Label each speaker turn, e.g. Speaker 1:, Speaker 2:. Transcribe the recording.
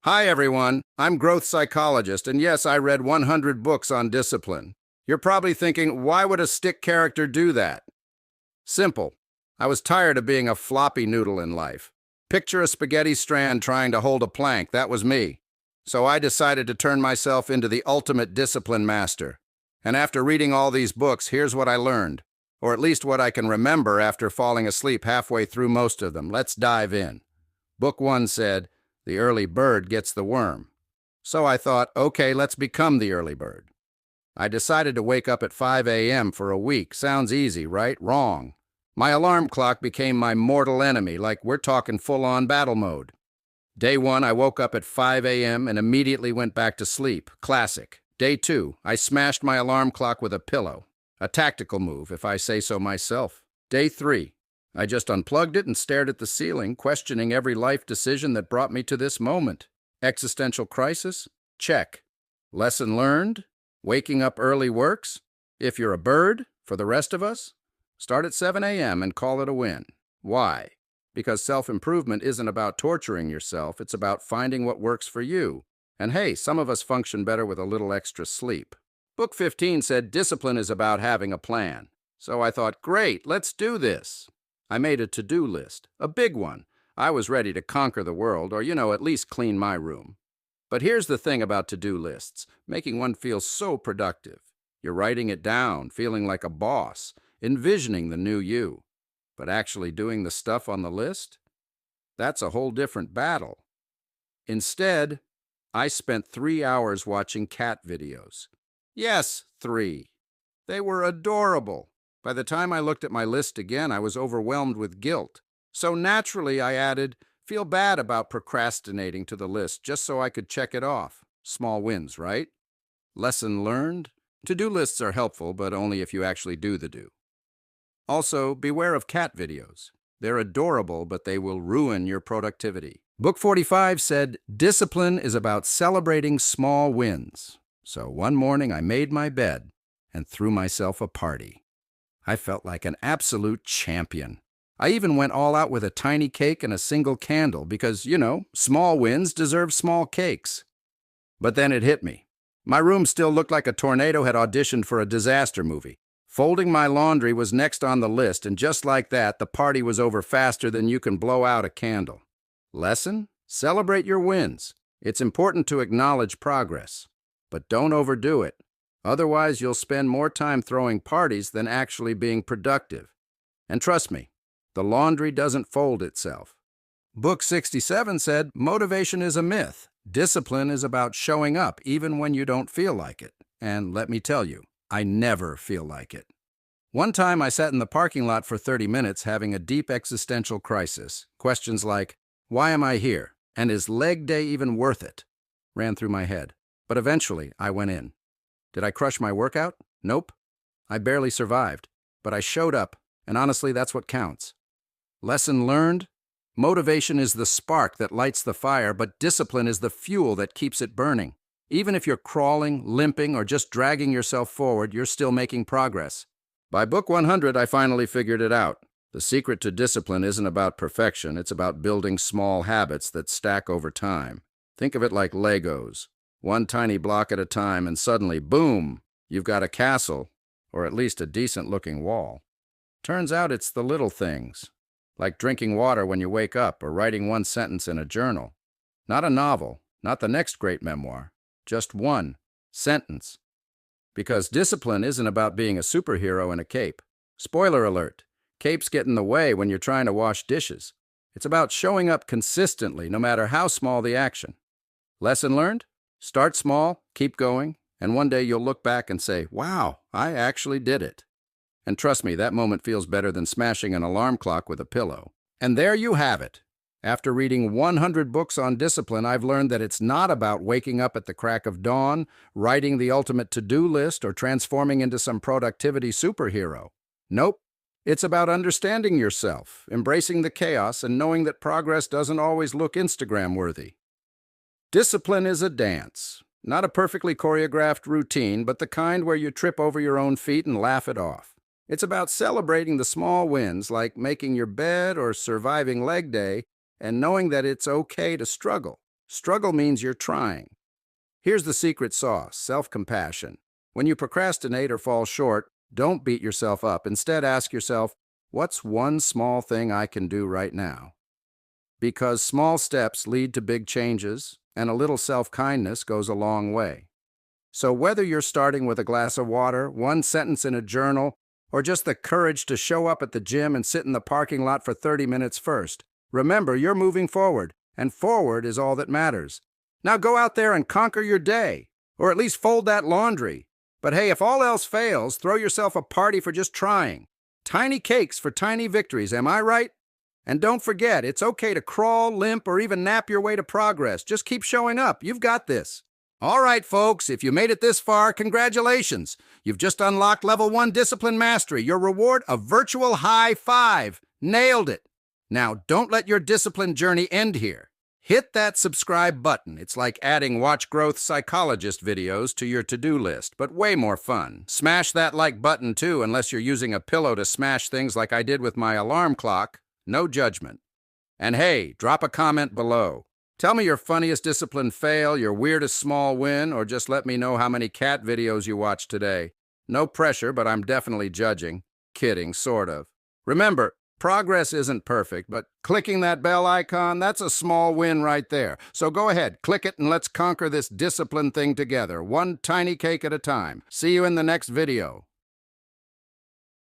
Speaker 1: Hi, everyone. I'm Growth Psychologist, and yes, I read 100 books on discipline. You're probably thinking, why would a stick character do that? Simple. I was tired of being a floppy noodle in life. Picture a spaghetti strand trying to hold a plank. That was me. So I decided to turn myself into the ultimate discipline master. And after reading all these books, here's what I learned. Or at least what I can remember after falling asleep halfway through most of them. Let's dive in. Book 1 said, "The early bird gets the worm." So I thought, okay, let's become the early bird. I decided to wake up at 5 a.m. for a week. Sounds easy, right? Wrong. My alarm clock became my mortal enemy, like we're talking full-on battle mode. Day 1, I woke up at 5 a.m. and immediately went back to sleep. Classic. Day 2, I smashed my alarm clock with a pillow. A tactical move, if I say so myself. Day 3, I just unplugged it and stared at the ceiling, questioning every life decision that brought me to this moment. Existential crisis? Check. Lesson learned? Waking up early works? If you're a bird, for the rest of us, start at 7 a.m. and call it a win. Why? Because self-improvement isn't about torturing yourself, it's about finding what works for you. And hey, some of us function better with a little extra sleep. Book 15 said discipline is about having a plan. So I thought, great, let's do this. I made a to-do list, a big one. I was ready to conquer the world, or, at least clean my room. But here's the thing about to-do lists, making one feel so productive. You're writing it down, feeling like a boss, envisioning the new you. But actually doing the stuff on the list? That's a whole different battle. Instead, I spent 3 hours watching cat videos. Yes, 3. They were adorable. By the time I looked at my list again, I was overwhelmed with guilt. So naturally, I added, feel bad about procrastinating to the list just so I could check it off. Small wins, right? Lesson learned? To-do lists are helpful, but only if you actually do the do. Also, beware of cat videos. They're adorable, but they will ruin your productivity. Book 45 said, discipline is about celebrating small wins. So one morning I made my bed and threw myself a party. I felt like an absolute champion. I even went all out with a tiny cake and a single candle because, small wins deserve small cakes. But then it hit me. My room still looked like a tornado had auditioned for a disaster movie. Folding my laundry was next on the list, and just like that, the party was over faster than you can blow out a candle. Lesson? Celebrate your wins. It's important to acknowledge progress, but don't overdo it. Otherwise, you'll spend more time throwing parties than actually being productive. And trust me, the laundry doesn't fold itself. Book 67 said, motivation is a myth. Discipline is about showing up even when you don't feel like it. And let me tell you, I never feel like it. One time I sat in the parking lot for 30 minutes having a deep existential crisis. Questions like, why am I here? And is leg day even worth it? Ran through my head. But eventually I went in. Did I crush my workout? Nope. I barely survived. But I showed up, and honestly, that's what counts. Lesson learned? Motivation is the spark that lights the fire, but discipline is the fuel that keeps it burning. Even if you're crawling, limping, or just dragging yourself forward, you're still making progress. By book 100, I finally figured it out. The secret to discipline isn't about perfection, it's about building small habits that stack over time. Think of it like Legos. One tiny block at a time, and suddenly, boom, you've got a castle, or at least a decent-looking wall. Turns out it's the little things, like drinking water when you wake up or writing one sentence in a journal. Not a novel, not the next great memoir, just one sentence. Because discipline isn't about being a superhero in a cape. Spoiler alert, capes get in the way when you're trying to wash dishes. It's about showing up consistently, no matter how small the action. Lesson learned? Start small, keep going, and one day you'll look back and say, wow, I actually did it. And trust me, that moment feels better than smashing an alarm clock with a pillow. And there you have it. After reading 100 books on discipline, I've learned that it's not about waking up at the crack of dawn, writing the ultimate to-do list, or transforming into some productivity superhero. Nope. It's about understanding yourself, embracing the chaos, and knowing that progress doesn't always look Instagram-worthy. Discipline is a dance. Not a perfectly choreographed routine, but the kind where you trip over your own feet and laugh it off. It's about celebrating the small wins, like making your bed or surviving leg day, and knowing that it's okay to struggle. Struggle means you're trying. Here's the secret sauce: self-compassion. When you procrastinate or fall short, don't beat yourself up. Instead, ask yourself, what's one small thing I can do right now? Because small steps lead to big changes, and a little self-kindness goes a long way. So whether you're starting with a glass of water, one sentence in a journal, or just the courage to show up at the gym and sit in the parking lot for 30 minutes first, remember, you're moving forward, and forward is all that matters. Now go out there and conquer your day, or at least fold that laundry. But hey, if all else fails, throw yourself a party for just trying. Tiny cakes for tiny victories, am I right? And don't forget, it's okay to crawl, limp, or even nap your way to progress. Just keep showing up. You've got this. All right, folks, if you made it this far, congratulations. You've just unlocked Level 1 Discipline Mastery. Your reward, a virtual high five. Nailed it. Now, don't let your discipline journey end here. Hit that subscribe button. It's like adding Watch Growth Psychologist videos to your to-do list, but way more fun. Smash that like button too, unless you're using a pillow to smash things like I did with my alarm clock. No judgment. And hey, drop a comment below. Tell me your funniest discipline fail, your weirdest small win, or just let me know how many cat videos you watched today. No pressure, but I'm definitely judging. Kidding, sort of. Remember, progress isn't perfect, but clicking that bell icon, that's a small win right there. So go ahead, click it, and let's conquer this discipline thing together, one tiny cake at a time. See you in the next video.